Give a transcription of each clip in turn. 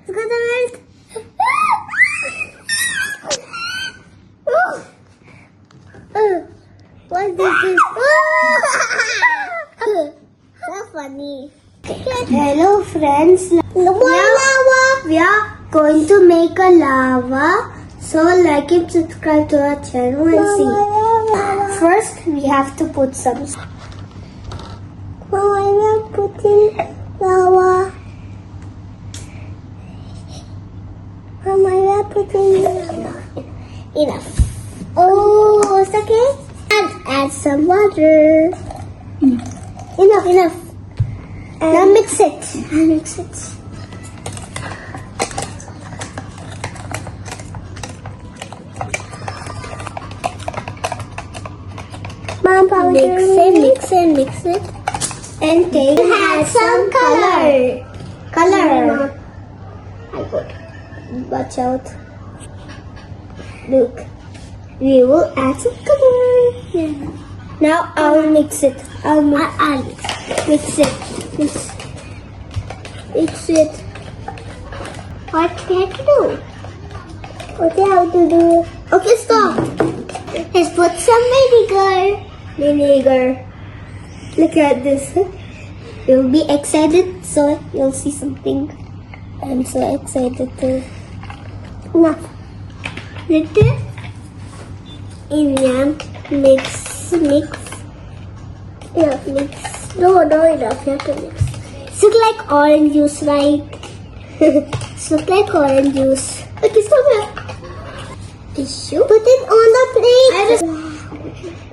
It's gonna melt. What this is? So funny. Hello friends. Lava. We are going to make a lava. So like and subscribe to our channel and see. First we have to put some. Mama, I'm putting lava. Mama, I'm putting lava. Enough. Oh, it's okay. And add some water. Enough. Now mix it. Mom, mix it. And add some color. Watch out. Look. We will add some color. Yeah. Now I'll mix it. I'll mix it. Mix it. What do you have to do? What do you have to do? Okay, stop. Let's put some vinegar. Look at this. You'll be excited, so you'll see something. I'm so excited too. Enough. Little. Mix. Yeah, mix. No, enough. You have to mix. It's look like orange juice, right? It's look like orange juice. Okay, stop it. Tissue. Put it on the plate.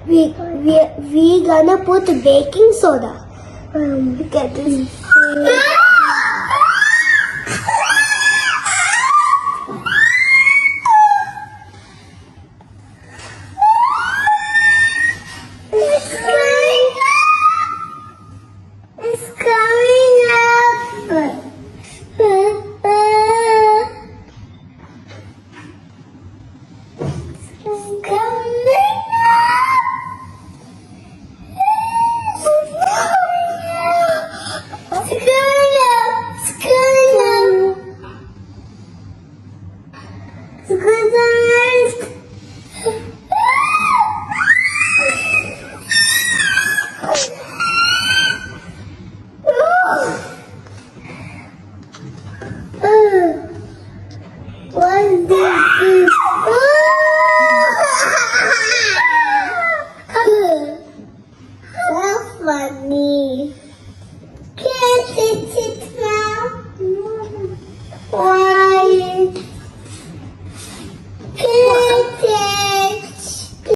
We gonna put baking soda. Look at this. Funny. Can't it now? Why?